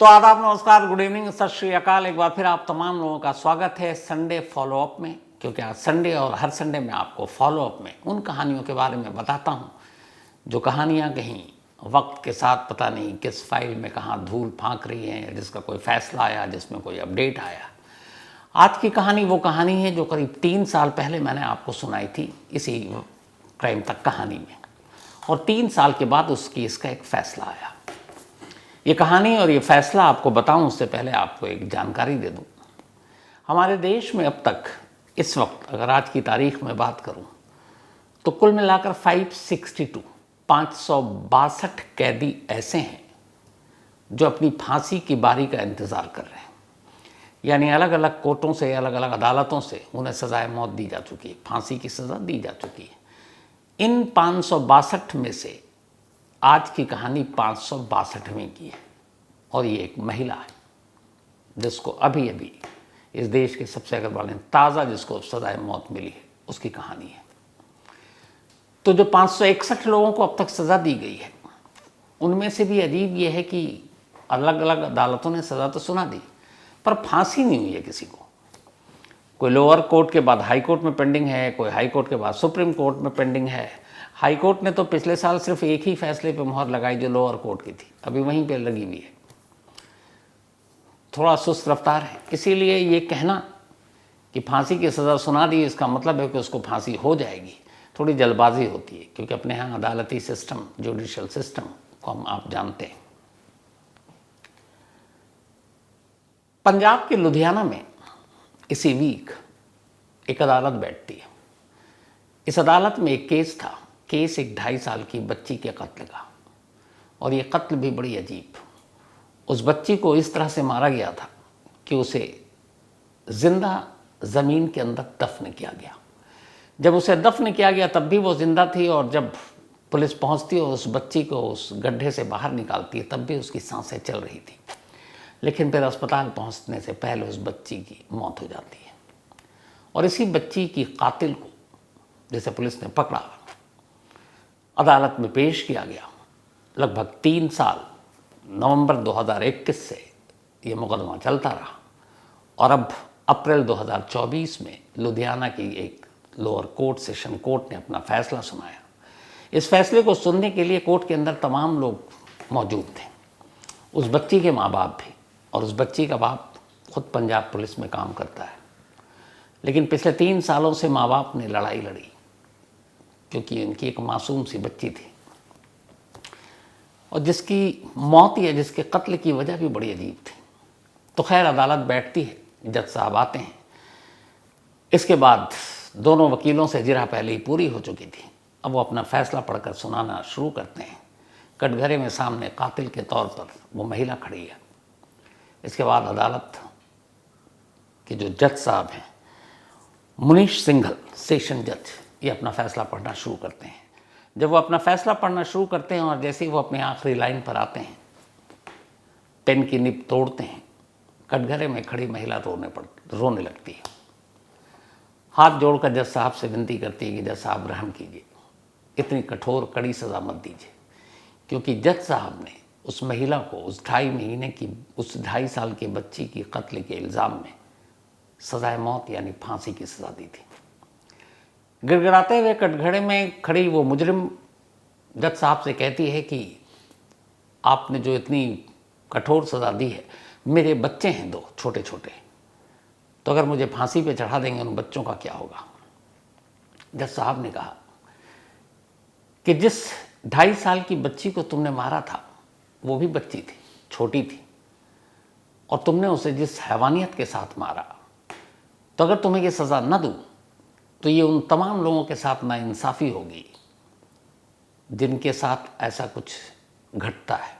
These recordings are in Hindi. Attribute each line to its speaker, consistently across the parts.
Speaker 1: तो आदाब, नमस्कार, गुड इवनिंग, सत श्री अकाल। एक बार फिर आप तमाम लोगों का स्वागत है संडे फॉलोअप में, क्योंकि आज संडे और हर संडे में आपको फॉलोअप में उन कहानियों के बारे में बताता हूँ जो कहानियाँ कहीं वक्त के साथ पता नहीं किस फाइल में कहाँ धूल फांक रही हैं, जिसका कोई फैसला आया, जिसमें कोई अपडेट आया। आज की कहानी वो कहानी है जो करीब 3 साल पहले मैंने आपको सुनाई थी इसी क्राइम तक कहानी में, और 3 साल के बाद इसका एक फैसला आया। ये कहानी और ये फैसला आपको बताऊं उससे पहले आपको एक जानकारी दे दूं। हमारे देश में अब तक इस वक्त अगर आज की तारीख में बात करूं तो कुल मिलाकर 562 कैदी ऐसे हैं जो अपनी फांसी की बारी का इंतज़ार कर रहे हैं। यानी अलग अलग कोर्टों से, अलग अलग अदालतों से उन्हें सजाए मौत दी जा चुकी है, फांसी की सज़ा दी जा चुकी है। इन 562 में से आज की कहानी 562वीं की है, और ये एक महिला है जिसको अभी अभी इस देश के सबसे अगर बोलें ताज़ा जिसको सजाए मौत मिली है, उसकी कहानी है। तो जो 561 लोगों को अब तक सज़ा दी गई है, उनमें से भी अजीब ये है कि अलग अलग अदालतों ने सज़ा तो सुना दी पर फांसी नहीं हुई है किसी को। कोई लोअर कोर्ट के बाद हाई कोर्ट में पेंडिंग है, कोई हाई कोर्ट के बाद सुप्रीम कोर्ट में पेंडिंग है। हाई कोर्ट ने तो पिछले साल सिर्फ एक ही फैसले पे मोहर लगाई जो लोअर कोर्ट की थी, अभी वहीं पे लगी हुई है। थोड़ा सुस्त रफ्तार है, इसीलिए ये कहना कि फांसी की सज़ा सुना दी इसका मतलब है कि उसको फांसी हो जाएगी, थोड़ी जल्दबाजी होती है, क्योंकि अपने यहाँ अदालती सिस्टम, जुडिशल सिस्टम को आप जानते हैं। पंजाब के लुधियाना में इसी वीक एक अदालत बैठती है। इस अदालत में एक केस था, केस एक 2.5 साल की बच्ची के कत्ल का, और ये कत्ल भी बड़ी अजीब। उस बच्ची को इस तरह से मारा गया था कि उसे जिंदा ज़मीन के अंदर दफन किया गया। जब उसे दफन किया गया तब भी वो जिंदा थी, और जब पुलिस पहुंचती और उस बच्ची को उस गड्ढे से बाहर निकालती है तब भी उसकी सांसें चल रही थी। लेकिन फिर अस्पताल पहुंचने से पहले उस बच्ची की मौत हो जाती है, और इसी बच्ची की कातिल को जैसे पुलिस ने पकड़ा, अदालत में पेश किया गया। लगभग 3 साल नवंबर 2021 से ये मुकदमा चलता रहा, और अब अप्रैल 2024 में लुधियाना की एक लोअर कोर्ट, सेशन कोर्ट ने अपना फैसला सुनाया। इस फैसले को सुनने के लिए कोर्ट के अंदर तमाम लोग मौजूद थे, उस बच्ची के माँ बाप भी, और उस बच्ची का बाप खुद पंजाब पुलिस में काम करता है। लेकिन पिछले 3 सालों से माँ बाप ने लड़ाई लड़ी, क्योंकि उनकी एक मासूम सी बच्ची थी, और जिसकी मौत या जिसके कत्ल की वजह भी बड़ी अजीब थी। तो खैर अदालत बैठती है, जज साहब आते हैं। इसके बाद दोनों वकीलों से जिरह पहले ही पूरी हो चुकी थी। अब वो अपना फैसला पढ़कर सुनाना शुरू करते हैं। कटघरे में सामने कातिल के तौर पर वो महिला खड़ी है। इसके बाद अदालत के जो जज साहब हैं, मुनीश सिंघल सेशन जज, ये अपना फैसला पढ़ना शुरू करते हैं। जब वो अपना फैसला पढ़ना शुरू करते हैं और जैसे ही वो अपने आखिरी लाइन पर आते हैं, पेन की निब तोड़ते हैं, कटघरे में खड़ी महिला रोने लगती है। हाथ जोड़कर जज साहब से विनती करती है कि जज साहब रहम कीजिए, इतनी कठोर कड़ी सज़ा मत दीजिए। क्योंकि जज साहब ने उस महिला को उस 2.5 साल की बच्ची की कत्ल के इल्ज़ाम में सजाए मौत यानी फांसी की सज़ा दी थी। गिड़गिड़ाते हुए कटघरे में खड़ी वो मुजरिम जज साहब से कहती है कि आपने जो इतनी कठोर सज़ा दी है, मेरे बच्चे हैं 2 छोटे छोटे, तो अगर मुझे फांसी पे चढ़ा देंगे उन बच्चों का क्या होगा। जज साहब ने कहा कि जिस 2.5 साल की बच्ची को तुमने मारा था वो भी बच्ची थी, छोटी थी, और तुमने उसे जिस हैवानियत के साथ मारा, तो अगर तुम्हें ये सज़ा न दूँ तो ये उन तमाम लोगों के साथ नाइंसाफ़ी होगी जिनके साथ ऐसा कुछ घटता है,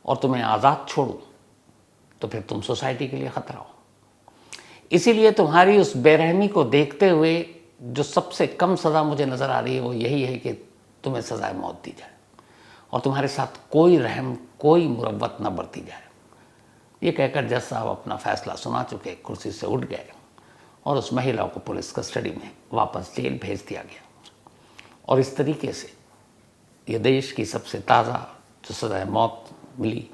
Speaker 1: और तुम्हें आज़ाद छोड़ूं तो फिर तुम सोसाइटी के लिए ख़तरा हो। इसीलिए तुम्हारी उस बेरहमी को देखते हुए जो सबसे कम सज़ा मुझे नज़र आ रही है वो यही है कि तुम्हें सज़ाए मौत दी जाए, और तुम्हारे साथ कोई रहम, कोई मुरव्वत न बरती जाए। ये कहकर जज साहब अपना फ़ैसला सुना चुके कुर्सी से उठ गए, और उस महिला को पुलिस कस्टडी में वापस जेल भेज दिया गया। और इस तरीके से ये देश की सबसे ताज़ा जो सज़ाए मौत मिली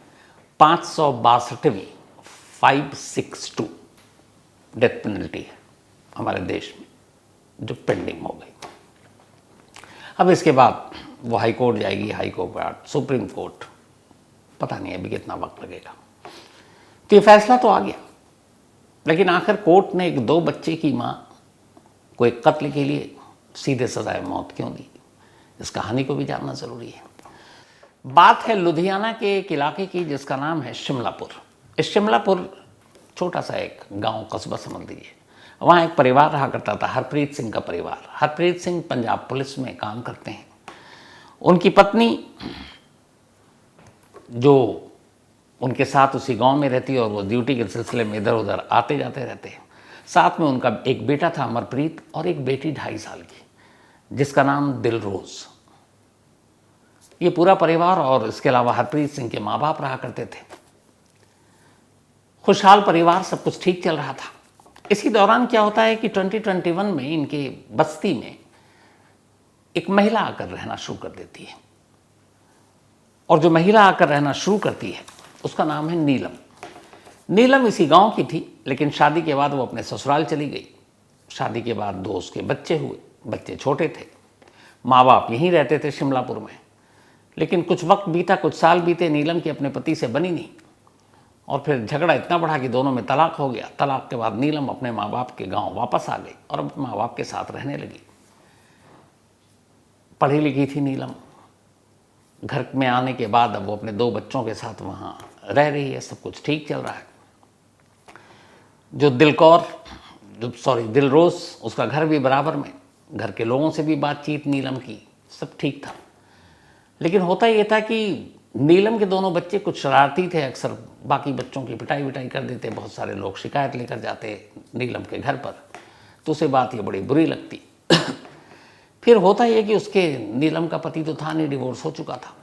Speaker 1: 562वीं 562 डेथ पेनल्टी है हमारे देश में जो पेंडिंग हो गई। अब इसके बाद वो हाई कोर्ट जाएगी, हाई कोर्ट, सुप्रीम कोर्ट, पता नहीं अभी कितना वक्त लगेगा। तो ये फैसला तो आ गया, लेकिन आखिर कोर्ट ने एक 2 बच्चे की मां को एक कत्ल के लिए सीधे सजाए मौत क्यों दी, इस कहानी को भी जानना जरूरी है। बात है लुधियाना के एक इलाके की जिसका नाम है शिमलापुर। इस शिमलापुर छोटा सा एक गांव कस्बा समझ लीजिए। वहाँ एक परिवार रहा करता था, हरप्रीत सिंह का परिवार। हरप्रीत सिंह पंजाब पुलिस में काम करते हैं। उनकी पत्नी जो उनके साथ उसी गांव में रहती है और वो ड्यूटी के सिलसिले में इधर उधर आते जाते रहते हैं। साथ में उनका एक बेटा था अमरप्रीत और एक बेटी 2.5 साल की जिसका नाम दिलरोज। ये पूरा परिवार और इसके अलावा हरप्रीत सिंह के माँ बाप रहा करते थे। खुशहाल परिवार, सब कुछ ठीक चल रहा था। इसी दौरान क्या होता है कि 2021 में इनके बस्ती में एक महिला आकर रहना शुरू कर देती है, और जो महिला आकर रहना शुरू करती है उसका नाम है नीलम। नीलम इसी गांव की थी, लेकिन शादी के बाद वो अपने ससुराल चली गई। शादी के बाद 2 उसके बच्चे हुए, बच्चे छोटे थे, माँ बाप यहीं रहते थे शिमलापुर में। लेकिन कुछ वक्त बीता, कुछ साल बीते, नीलम की अपने पति से बनी नहीं, और फिर झगड़ा इतना बढ़ा कि दोनों में तलाक हो गया। तलाक के बाद नीलम अपने माँ बाप के गांव वापस आ गई और अपने माँ बाप के साथ रहने लगी। पढ़ी लिखी थी नीलम। घर में आने के बाद अब वो अपने 2 बच्चों के साथ वहाँ रह रही है, सब कुछ ठीक चल रहा है। जो दिलरोज, उसका घर भी बराबर में, घर के लोगों से भी बातचीत नीलम की, सब ठीक था। लेकिन होता ये था कि नीलम के दोनों बच्चे कुछ शरारती थे, अक्सर बाकी बच्चों की पिटाई विटाई कर देते। बहुत सारे लोग शिकायत लेकर जाते नीलम के घर पर, तो उसे बात ये बड़ी बुरी लगती। फिर होता यह कि उसके नीलम का पति तो था नहीं, डिवोर्स हो चुका था।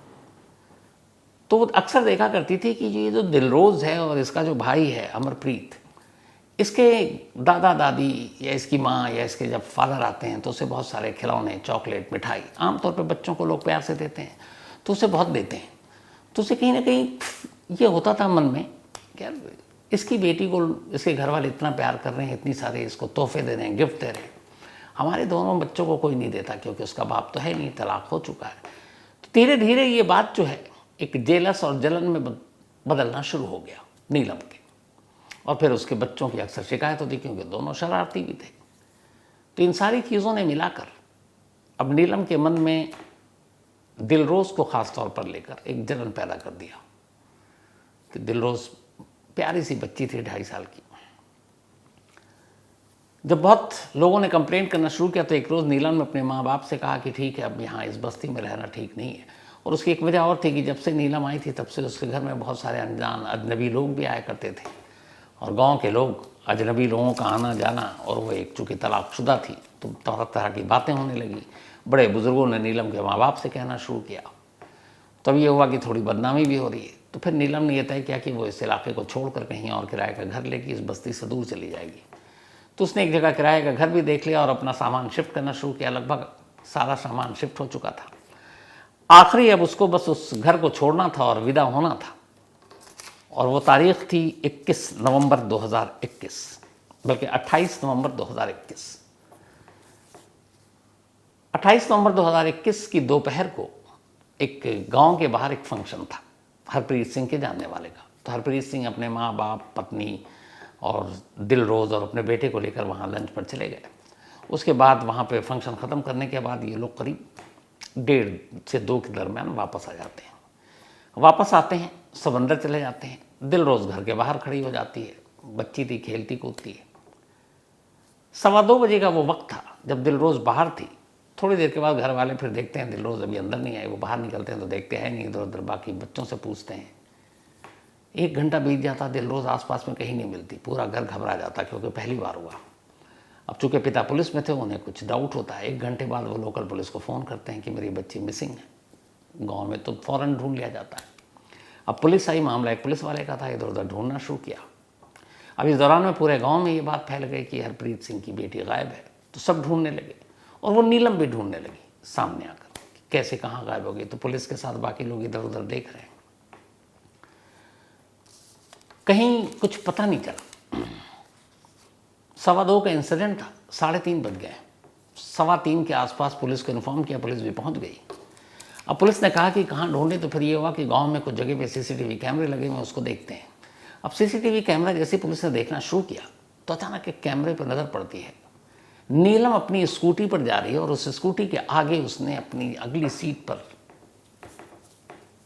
Speaker 1: तो वो अक्सर देखा करती थी कि ये जो दिलरोज है और इसका जो भाई है अमरप्रीत, इसके दादा दादी या इसकी माँ या इसके जब फादर आते हैं तो उसे बहुत सारे खिलौने, चॉकलेट, मिठाई, आमतौर पे बच्चों को लोग प्यार से देते हैं, तो उसे बहुत देते हैं। तो उसे कहीं ना कहीं ये होता था मन में कि यार इसकी बेटी को इसके घर वाले इतना प्यार कर रहे हैं, इतनी सारे इसको तोहफे दे रहे हैं, गिफ्ट दे रहे हैं, हमारे दोनों बच्चों को कोई नहीं देता क्योंकि उसका बाप तो है नहीं, तलाक हो चुका है। तो धीरे धीरे ये बात जो है एक जेलस और जलन में बदलना शुरू हो गया नीलम के। और फिर उसके बच्चों की अक्सर शिकायत होती क्योंकि दोनों शरारती भी थे। तो इन सारी चीज़ों ने मिलाकर अब नीलम के मन में दिलरोज को ख़ास तौर पर लेकर एक जलन पैदा कर दिया कि दिलरोज प्यारी सी बच्ची थी 2.5 साल की। जब बहुत लोगों ने कंप्लेंट करना शुरू किया तो एक रोज़ नीलम ने अपने माँ बाप से कहा कि ठीक है, अब यहाँ इस बस्ती में रहना ठीक नहीं है। और उसकी एक वजह और थी कि जब से नीलम आई थी तब से उसके घर में बहुत सारे अनजान अजनबी लोग भी आया करते थे, और गांव के लोग अजनबी लोगों का आना जाना, और वो एक चूँकि तलाकशुदा थी तो तरह तरह की बातें होने लगी। बड़े बुजुर्गों ने नीलम के माँ बाप से कहना शुरू किया। तब ये हुआ कि थोड़ी बदनामी भी हो रही है। तो फिर नीलम ने यह तय किया कि वो इस इलाके को छोड़कर कहीं और किराए का घर लेके इस बस्ती से दूर चली जाएगी। तो उसने एक जगह किराए का घर भी देख लिया और अपना सामान शिफ्ट करना शुरू किया। लगभग सारा सामान शिफ्ट हो चुका था। आखिरी अब उसको बस उस घर को छोड़ना था और विदा होना था। और वो तारीख थी 21 नवंबर 2021, बल्कि 28 नवंबर 2021। 28 नवंबर 2021 की दोपहर को एक गांव के बाहर एक फंक्शन था हरप्रीत सिंह के जानने वाले का। तो हरप्रीत सिंह अपने माँ बाप, पत्नी और दिलरोज और अपने बेटे को लेकर वहाँ लंच पर चले गए। उसके बाद वहाँ पे फंक्शन ख़त्म करने के बाद ये लोग करीब 1:30 से 2 के दरमियान वापस आ जाते हैं। वापस आते हैं, सब अंदर चले जाते हैं। दिलरोज घर के बाहर खड़ी हो जाती है, बच्ची थी, खेलती कूदती है। 2:15 बजे का वो वक्त था जब दिलरोज बाहर थी। थोड़ी देर के बाद घर वाले फिर देखते हैं दिलरोज अभी अंदर नहीं आई। वो बाहर निकलते हैं तो देखते हैं नहीं, इधर उधर बाकी बच्चों से पूछते हैं। 1 घंटा बीत जाता, दिलरोज आसपास में कहीं नहीं मिलती। पूरा घर घबरा जाता क्योंकि पहली बार हुआ। अब चूंकि पिता पुलिस में थे, उन्हें कुछ डाउट होता है। 1 घंटे बाद वो लोकल पुलिस को फ़ोन करते हैं कि मेरी बच्ची मिसिंग है। गांव में तो फ़ौरन ढूंढ लिया जाता है। अब पुलिस आई, मामला एक पुलिस वाले का था, इधर उधर ढूंढना शुरू किया। अब इस दौरान में पूरे गांव में ये बात फैल गई कि हरप्रीत सिंह की बेटी गायब है। तो सब ढूंढने लगे और वो नीलम भी ढूंढने लगी सामने आकर कैसे कहाँ गायब हो गई। तो पुलिस के साथ बाकी लोग इधर उधर देख रहे हैं। कहीं कुछ पता नहीं चला। 2:15 का इंसिडेंट था, 3:30 बज गए। 3:15 के आसपास पुलिस को इन्फॉर्म किया, पुलिस भी पहुंच गई। अब पुलिस ने कहा कि कहाँ ढूंढे, तो फिर ये हुआ कि गांव में कुछ जगह पे सीसीटीवी कैमरे लगे हुए, उसको देखते हैं। अब सीसीटीवी कैमरा जैसे पुलिस ने देखना शुरू किया तो अचानक एक कैमरे पर नज़र पड़ती है, नीलम अपनी स्कूटी पर जा रही है और उस स्कूटी के आगे उसने अपनी अगली सीट पर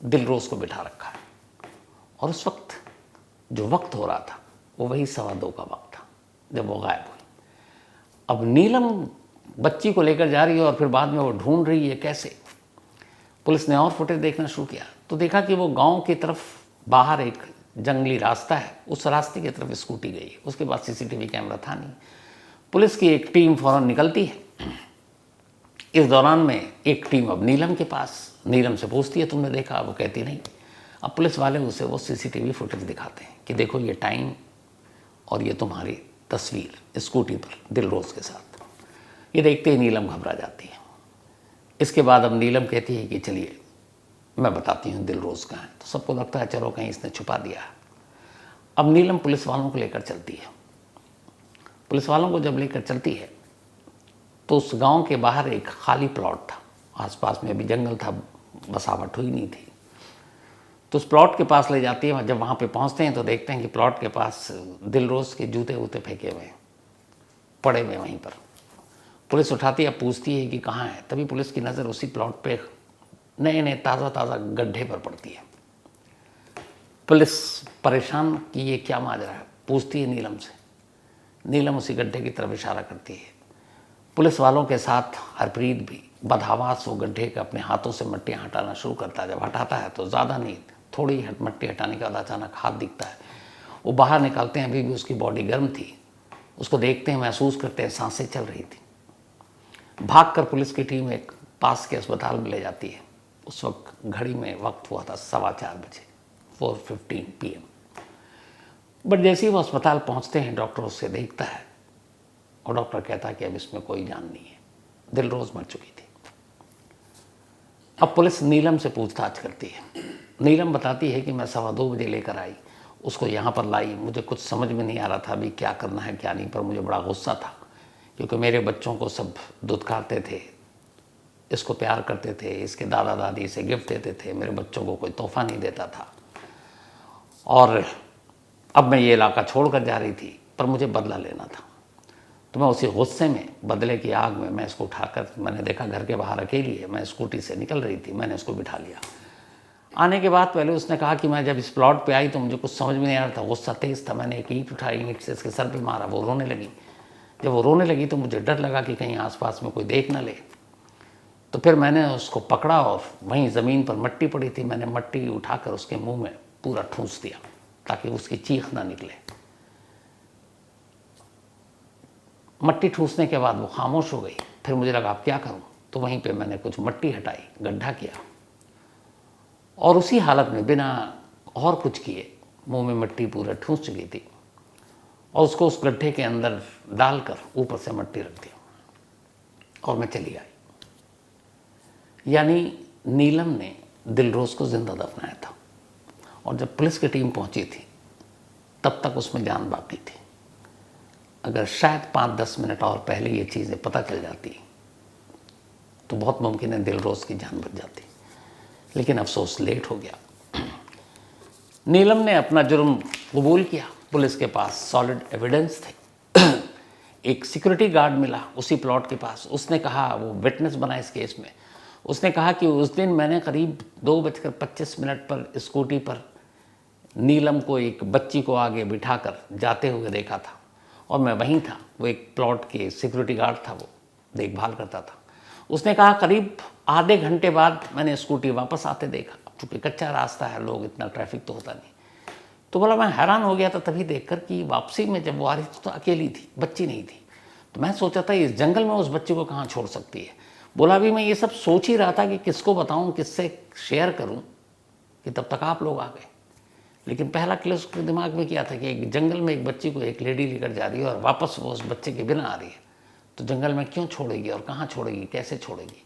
Speaker 1: दिलरोज को बिठा रखा है। और उस वक्त जो वक्त हो रहा था वो वही 2:15 का वक्त था जब वो गायब हुई। अब नीलम बच्ची को लेकर जा रही है और फिर बाद में वो ढूंढ रही है कैसे। पुलिस ने और फुटेज देखना शुरू किया तो देखा कि वो गांव की तरफ बाहर एक जंगली रास्ता है, उस रास्ते की तरफ स्कूटी गई। उसके बाद सीसीटीवी कैमरा था नहीं। पुलिस की एक टीम फौरन निकलती है। इस दौरान में एक टीम अब नीलम के पास, नीलम से पूछती है तुमने देखा, वो कहती नहीं। अब पुलिस वाले उसे वो सीसीटीवी फुटेज दिखाते हैं कि देखो ये टाइम और ये तुम्हारी तस्वीर स्कूटी पर दिलरोज के साथ। ये देखते ही नीलम घबरा जाती है। इसके बाद अब नीलम कहती है कि चलिए मैं बताती हूँ दिलरोज कहाँ है। तो सबको लगता है चलो कहीं इसने छुपा दिया। अब नीलम पुलिस वालों को लेकर चलती है। पुलिस वालों को जब लेकर चलती है तो उस गांव के बाहर एक खाली प्लॉट था, आसपास में अभी जंगल था, बसावट हुई नहीं थी। तो उस प्लॉट के पास ले जाती है। जब वहाँ पे पहुँचते हैं तो देखते हैं कि प्लॉट के पास दिलरोज के जूते वूते फेंके हुए पड़े हुए वहीं पर। पुलिस उठाती है, पूछती है कि कहाँ है। तभी पुलिस की नज़र उसी प्लॉट पे नए ताज़ा गड्ढे पर पड़ती है। पुलिस परेशान कि ये क्या माजरा है, पूछती है नीलम से। नीलम उसी गड्ढे की तरफ इशारा करती है। पुलिस वालों के साथ हरप्रीत भी बदहवास वो गड्ढे के अपने हाथों से मट्टियाँ हटाना शुरू करता है। जब हटाता है तो ज़्यादा नहीं, थोड़ी मट्टी हटाने के बाद अचानक हाथ दिखता है। वो बाहर निकालते हैं, अभी भी उसकी बॉडी गर्म थी। उसको देखते हैं, महसूस करते हैं सांसें चल रही थी। भागकर पुलिस की टीम एक पास के अस्पताल में ले जाती है। उस वक्त घड़ी में वक्त हुआ था 4:15 बजे, 4:15 PM। बट जैसे ही वो अस्पताल पहुंचते हैं डॉक्टर उससे देखता है और डॉक्टर कहता है कि अब इसमें कोई जान नहीं है, दिलरोज मर चुकी थी। अब पुलिस नीलम से पूछताछ करती है। नीलम बताती है कि मैं 2:15 बजे लेकर आई, उसको यहाँ पर लाई। मुझे कुछ समझ में नहीं आ रहा था अभी क्या करना है क्या नहीं, पर मुझे बड़ा गुस्सा था क्योंकि मेरे बच्चों को सब दुत्कारते थे, इसको प्यार करते थे, इसके दादा दादी इसे गिफ्ट देते थे, मेरे बच्चों को कोई तोहफा नहीं देता था। और अब मैं ये इलाका छोड़कर जा रही थी, पर मुझे बदला लेना था। तो मैं उसी गुस्से में, बदले की आग में मैं इसको उठाकर, मैंने देखा घर के बाहर अकेली है, मैं स्कूटी से निकल रही थी, मैंने इसको बिठा लिया। आने के बाद पहले उसने कहा कि मैं जब इस प्लॉट पे आई तो मुझे कुछ समझ में नहीं आ रहा था, गुस्सा तेज़ था। मैंने एक ईंट उठाई, ईंट से इसके सर पे मारा, वो रोने लगी। जब वो रोने लगी तो मुझे डर लगा कि कहीं आसपास में कोई देख ना ले। तो फिर मैंने उसको पकड़ा और वहीं ज़मीन पर मट्टी पड़ी थी, मैंने मट्टी उठाकर उसके मुंह में पूरा ठूंस दिया ताकि उसकी चीख ना निकले। मट्टी ठूसने के बाद वो खामोश हो गई। फिर मुझे लगा अब क्या करूं, तो वहीं पे मैंने कुछ मट्टी हटाई, गड्ढा किया और उसी हालत में बिना और कुछ किए, मुंह में मट्टी पूरा ठूस चुकी थी, और उसको उस गड्ढे के अंदर डालकर ऊपर से मट्टी रख दी और मैं चली आई। यानी नीलम ने दिलरोज को जिंदा दफनाया था और जब पुलिस की टीम पहुंची थी तब तक उसमें जान बाकी थी। अगर शायद 5-10 मिनट और पहले ये चीज़ें पता चल जाती तो बहुत मुमकिन है दिलरोज की जान बच जाती, लेकिन अफसोस लेट हो गया। नीलम ने अपना जुर्म कबूल किया। पुलिस के पास सॉलिड एविडेंस थे। एक सिक्योरिटी गार्ड मिला उसी प्लॉट के पास, उसने कहा, वो विटनेस बना इस केस में, उसने कहा कि उस दिन मैंने करीब 2:25 पर स्कूटी पर नीलम को एक बच्ची को आगे बिठाकर जाते हुए देखा था और मैं वहीं था। वो एक प्लॉट के सिक्योरिटी गार्ड था, वो देखभाल करता था। उसने कहा करीब आधे घंटे बाद मैंने स्कूटी वापस आते देखा, चूँकि कच्चा रास्ता है, लोग इतना ट्रैफिक तो होता नहीं। तो बोला मैं हैरान हो गया था तभी देखकर कि वापसी में जब वो आ रही थी तो अकेली थी, बच्ची नहीं थी। तो मैं सोचा था इस जंगल में उस बच्ची को कहाँ छोड़ सकती है। बोला अभी मैं ये सब सोच ही रहा था कि किसको बताऊँ, किससे शेयर करूँ, कि तब तक आप लोग आ गए। लेकिन पहला क्लिक उसके दिमाग में किया था कि एक जंगल में एक बच्ची को एक लेडी लेकर जा रही है और वापस वो उस बच्चे के बिना आ रही है, तो जंगल में क्यों छोड़ेगी और कहाँ छोड़ेगी, कैसे छोड़ेगी।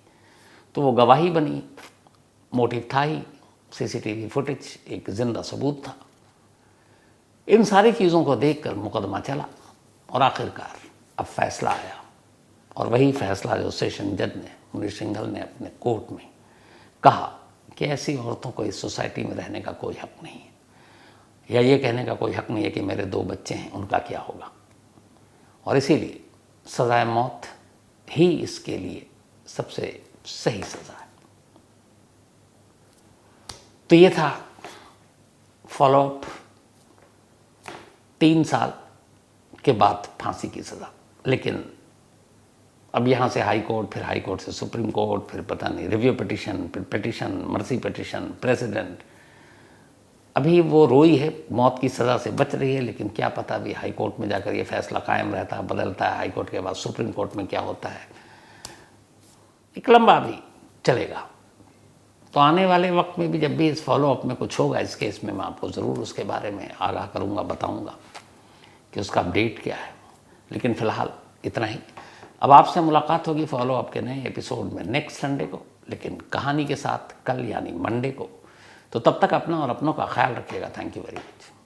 Speaker 1: तो वो गवाही बनी, मोटिव था ही, सीसीटीवी फुटेज एक जिंदा सबूत था। इन सारी चीज़ों को देखकर मुकदमा चला और आखिरकार अब फैसला आया, और वही फैसला जो सेशन जज ने, मुनीर सिंघल ने अपने कोर्ट में कहा कि ऐसी औरतों को इस सोसाइटी में रहने का कोई हक नहीं है, या ये कहने का कोई हक नहीं है कि मेरे 2 बच्चे हैं उनका क्या होगा, और इसीलिए सज़ाए मौत ही इसके लिए सबसे सही सज़ा है। तो ये था फॉलोअप 3 साल के बाद फांसी की सज़ा। लेकिन अब यहाँ से हाई कोर्ट, फिर हाई कोर्ट से सुप्रीम कोर्ट, फिर पता नहीं रिव्यू पिटीशन, फिर पिटीशन, मर्सी पिटीशन, प्रेसिडेंट, अभी वो रोई है, मौत की सज़ा से बच रही है, लेकिन क्या पता अभी हाई कोर्ट में जाकर ये फैसला कायम रहता है, बदलता है, हाई कोर्ट के बाद सुप्रीम कोर्ट में क्या होता है, एक लंबा भी चलेगा। तो आने वाले वक्त में भी जब भी इस फॉलोअप में कुछ होगा इस केस में, मैं आपको ज़रूर उसके बारे में आगाह करूँगा, बताऊँगा कि उसका अपडेट क्या है। लेकिन फ़िलहाल इतना ही। अब आपसे मुलाकात होगी फॉलोअप के नए एपिसोड में नेक्स्ट संडे को, लेकिन कहानी के साथ कल यानी मंडे को। तो तब तक अपना और अपनों का ख्याल रखिएगा। Thank you very much.